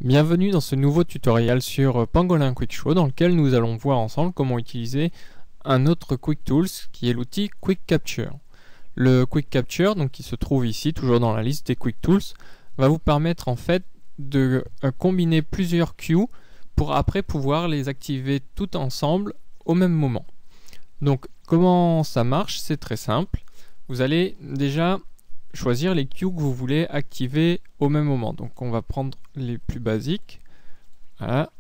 Bienvenue dans ce nouveau tutoriel sur Pangolin Quick Show dans lequel nous allons voir ensemble comment utiliser un autre Quick Tools qui est l'outil Quick Capture. Le Quick Capture, donc qui se trouve ici, toujours dans la liste des Quick Tools, va vous permettre en fait de combiner plusieurs cues pour après pouvoir les activer tout ensemble au même moment. Donc comment ça marche? C'est très simple. Vous allez déjà choisir les cues que vous voulez activer au même moment. Donc on va prendre les plus basiques. Voilà.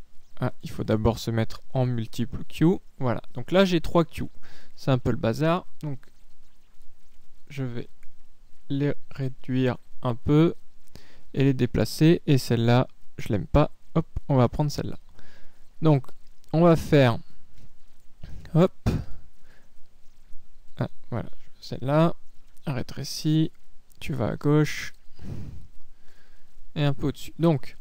Ah, il faut d'abord se mettre en multiple queues. Voilà. Donc là j'ai 3 queues. C'est un peu le bazar. Donc je vais les réduire un peu et les déplacer. Et celle-là, je l'aime pas. Hop, on va prendre celle-là. Donc on va faire hop. Ah, voilà, celle-là. Rétrécis. Tu vas à gauche et un peu au-dessus. Donc,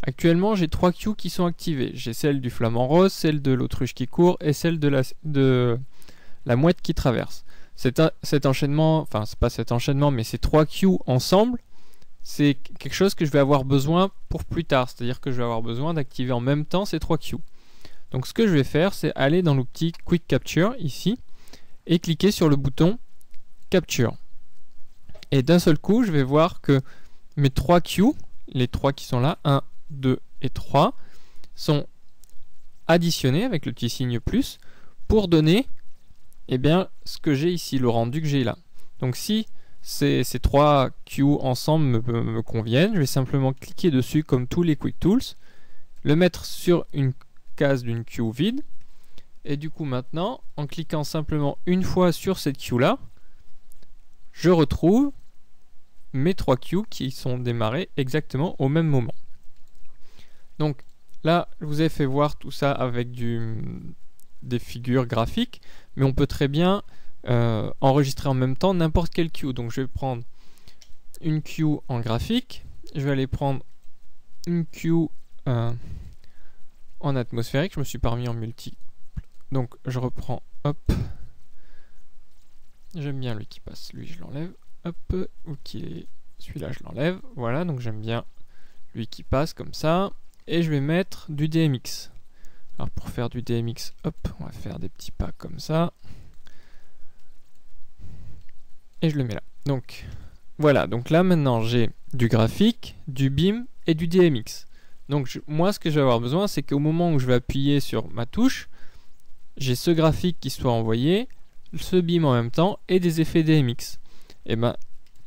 actuellement, j'ai 3 queues qui sont activées. J'ai celle du flamant rose, celle de l'autruche qui court et celle de la mouette qui traverse. Cet enchaînement, enfin, c'est pas cet enchaînement, mais ces 3 queues ensemble, c'est quelque chose que je vais avoir besoin pour plus tard. C'est-à-dire que je vais avoir besoin d'activer en même temps ces 3 queues. Donc, ce que je vais faire, c'est aller dans l'outil Quick Capture, ici, et cliquer sur le bouton Capture. Et d'un seul coup, je vais voir que mes 3 queues, les 3 qui sont là, 1, 2 et 3, sont additionnés avec le petit signe plus pour donner ce que j'ai ici, le rendu que j'ai là. Donc si ces 3 queues ensemble me conviennent, je vais simplement cliquer dessus comme tous les Quick Tools, le mettre sur une case d'une queue vide, et du coup maintenant, en cliquant simplement une fois sur cette queue là, je retrouve mes 3 queues qui sont démarrées exactement au même moment. Donc là, je vous ai fait voir tout ça avec des figures graphiques, mais on peut très bien enregistrer en même temps n'importe quelle queue. Donc je vais prendre une queue en graphique, je vais aller prendre une queue en atmosphérique, je me suis pas remis en multi. Donc je reprends, hop, j'aime bien lui qui passe, lui je l'enlève. Hop, ok, celui-là je l'enlève, voilà, donc j'aime bien lui qui passe comme ça, et je vais mettre du DMX. Alors pour faire du DMX, hop, on va faire des petits pas comme ça, et je le mets là. Donc voilà, donc là maintenant j'ai du graphique, du BIM et du DMX. Donc moi ce que je vais avoir besoin, c'est qu'au moment où je vais appuyer sur ma touche, j'ai ce graphique qui soit envoyé, ce BIM en même temps, et des effets DMX. Et ben,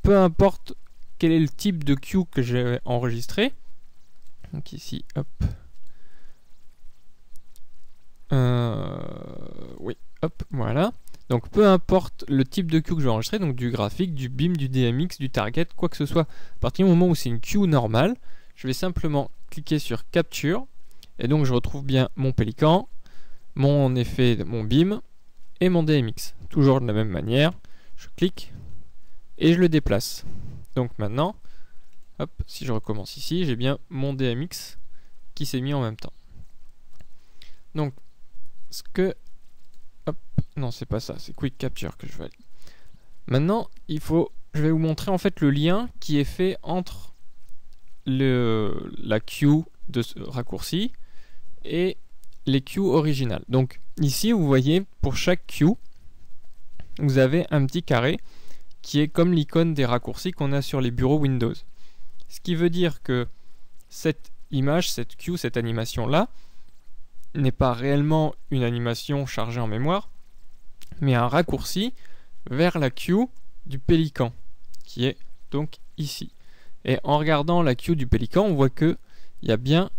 peu importe quel est le type de queue que j'ai enregistré. Donc ici, hop. Oui, hop, voilà. Donc peu importe le type de queue que je vais enregistrer, donc du graphique, du BIM, du DMX, du target, quoi que ce soit. À partir du moment où c'est une queue normale, je vais simplement cliquer sur Capture. Et donc je retrouve bien mon pélican, mon effet, mon BIM et mon DMX. Toujours de la même manière. Je clique et je le déplace. Donc maintenant, hop, si je recommence ici, j'ai bien mon DMX qui s'est mis en même temps. Donc, hop, non c'est pas ça, c'est Quick Capture que je veux aller. Maintenant, je vais vous montrer en fait le lien qui est fait entre la queue de ce raccourci et les queues originales. Donc ici, vous voyez, pour chaque queue, vous avez un petit carré qui est comme l'icône des raccourcis qu'on a sur les bureaux Windows. Ce qui veut dire que cette image, cette queue, cette animation-là, n'est pas réellement une animation chargée en mémoire, mais un raccourci vers la queue du pélican, qui est donc ici. Et en regardant la queue du pélican, on voit qu'il y a bien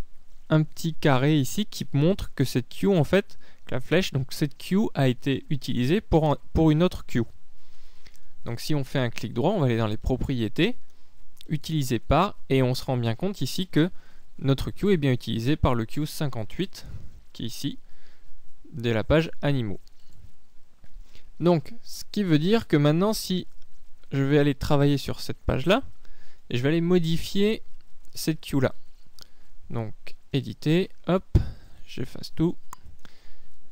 un petit carré ici qui montre que cette queue, en fait, la flèche, donc cette queue a été utilisée pour une autre queue. Donc si on fait un clic droit, on va aller dans les propriétés, utiliser par, et on se rend bien compte ici que notre queue est bien utilisée par le queue 58, qui est ici, de la page animaux. Donc, ce qui veut dire que maintenant, si je vais aller travailler sur cette page-là, et je vais aller modifier cette queue-là. Donc, éditer, hop, j'efface tout,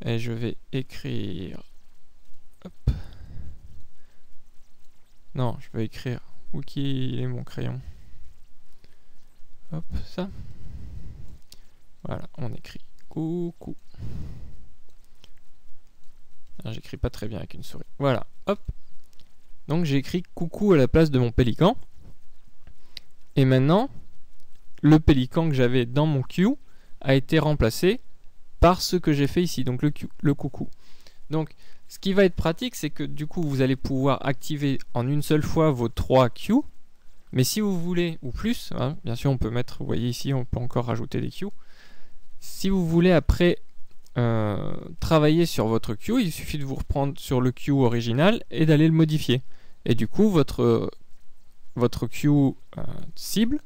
et je vais écrire, hop, non, je vais écrire, où est mon crayon? Hop, ça. Voilà, on écrit coucou. J'écris pas très bien avec une souris. Voilà, hop. Donc j'ai écrit coucou à la place de mon pélican. Et maintenant, le pélican que j'avais dans mon queue a été remplacé par ce que j'ai fait ici, donc le coucou. Donc ce qui va être pratique, c'est que du coup vous allez pouvoir activer en une seule fois vos 3 queues. Mais si vous voulez, ou plus, hein, bien sûr on peut mettre, vous voyez ici, on peut encore rajouter des queues. Si vous voulez après travailler sur votre queue, il suffit de vous reprendre sur le queue original et d'aller le modifier. Et du coup, votre queue cible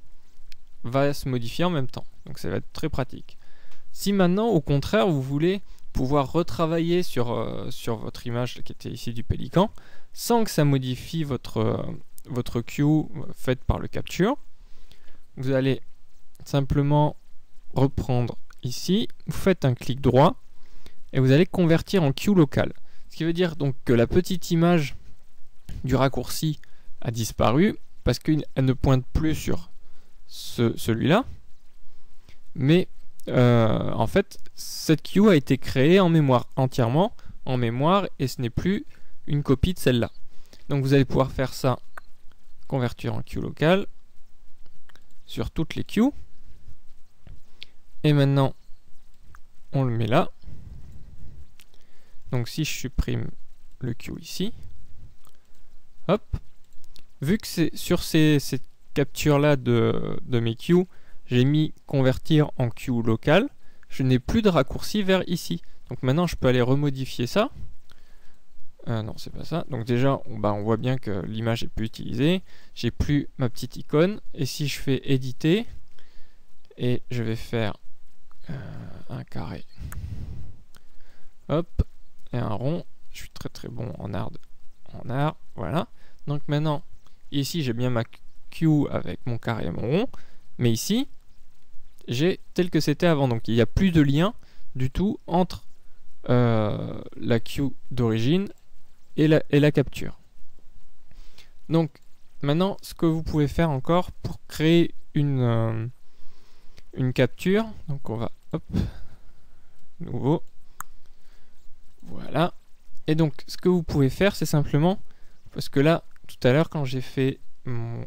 va se modifier en même temps. Donc ça va être très pratique. Si maintenant, au contraire, vous voulez pouvoir retravailler sur votre image qui était ici du pélican, sans que ça modifie votre queue faite par le capture, vous allez simplement reprendre ici, vous faites un clic droit et vous allez convertir en queue locale. Ce qui veut dire donc que la petite image du raccourci a disparu parce qu'elle ne pointe plus sur celui-là, mais en fait cette queue a été créée en mémoire, entièrement en mémoire, et ce n'est plus une copie de celle-là. Donc vous allez pouvoir faire ça, convertir en queue locale sur toutes les queues. Et maintenant, on le met là. Donc si je supprime le queue ici, hop, vu que c'est sur ces captures-là de mes queues, j'ai mis convertir en queue locale, je n'ai plus de raccourci vers ici. Donc maintenant, je peux aller remodifier ça. Non, c'est pas ça. Donc déjà, on voit bien que l'image est plus utilisée. J'ai plus ma petite icône. Et si je fais éditer, et je vais faire un carré, hop, et un rond. Je suis très très bon en art, voilà. Donc maintenant, ici j'ai bien ma queue avec mon carré et mon rond, mais ici j'ai tel que c'était avant. Donc il n'y a plus de lien du tout entre la queue d'origine et la capture. Donc maintenant, ce que vous pouvez faire encore pour créer une capture, donc on va, hop, nouveau, voilà. Et donc ce que vous pouvez faire, c'est simplement, parce que là tout à l'heure quand j'ai fait mon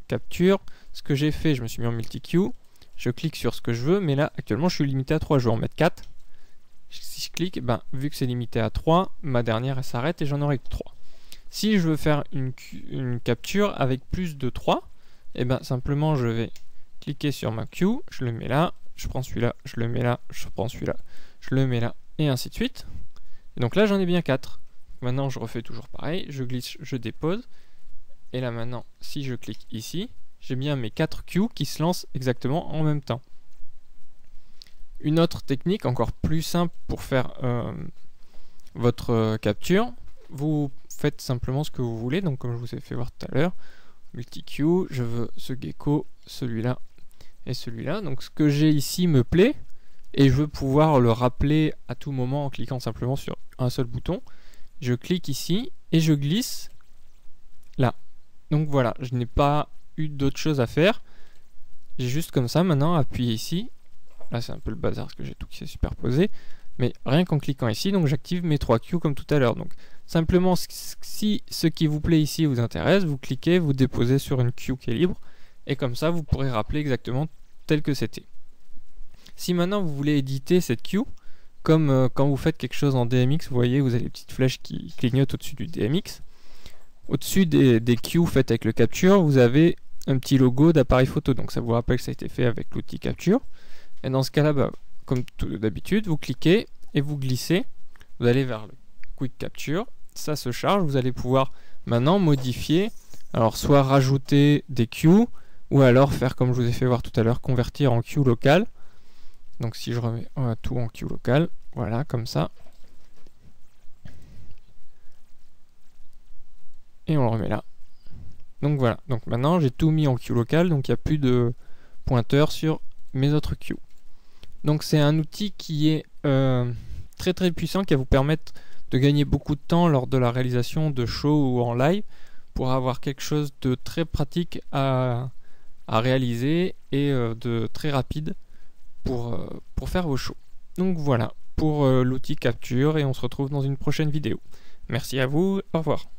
capture, ce que j'ai fait, je me suis mis en multi-queue, je clique sur ce que je veux, mais là actuellement je suis limité à 3, je vais en mettre 4. Si je clique, vu que c'est limité à 3, ma dernière elle s'arrête et j'en aurai que 3. Si je veux faire une capture avec plus de 3, et simplement je vais cliquer sur ma queue, je le mets là, je prends celui-là, je le mets là, je prends celui-là, je le mets là, et ainsi de suite. Et donc là j'en ai bien 4. Maintenant je refais toujours pareil, je glisse, je dépose, et là maintenant si je clique ici, j'ai bien mes 4 queues qui se lancent exactement en même temps. Une autre technique encore plus simple pour faire votre capture, vous faites simplement ce que vous voulez. Donc comme je vous ai fait voir tout à l'heure, multi-queue, je veux ce gecko, celui-là et celui-là. Donc ce que j'ai ici me plaît et je veux pouvoir le rappeler à tout moment en cliquant simplement sur un seul bouton. Je clique ici et je glisse là. Donc voilà, je n'ai pas eu d'autre chose à faire. J'ai juste comme ça maintenant appuyé ici. Là c'est un peu le bazar parce que j'ai tout qui s'est superposé. Mais rien qu'en cliquant ici, donc j'active mes 3 queues comme tout à l'heure. Donc simplement, si ce qui vous plaît ici vous intéresse, vous cliquez, vous déposez sur une queue qui est libre. Et comme ça, vous pourrez rappeler exactement tel que c'était. Si maintenant vous voulez éditer cette queue, comme quand vous faites quelque chose en DMX, vous voyez, vous avez les petites flèches qui clignotent au-dessus du DMX. Au-dessus des queues faites avec le capture, vous avez un petit logo d'appareil photo. Donc ça vous rappelle que ça a été fait avec l'outil capture. Et dans ce cas-là, comme d'habitude, vous cliquez et vous glissez. Vous allez vers le Quick Capture. Ça se charge. Vous allez pouvoir maintenant modifier. Alors soit rajouter des queues ou alors faire comme je vous ai fait voir tout à l'heure, convertir en queue locale. Donc si je remets tout en queue locale, voilà, comme ça. Et on le remet là. Donc voilà. Donc maintenant j'ai tout mis en queue locale. Donc il n'y a plus de pointeur sur mes autres queues. Donc c'est un outil qui est très très puissant, qui va vous permettre de gagner beaucoup de temps lors de la réalisation de shows ou en live pour avoir quelque chose de très pratique à réaliser et de très rapide pour faire vos shows. Donc voilà pour l'outil capture et on se retrouve dans une prochaine vidéo. Merci à vous, au revoir.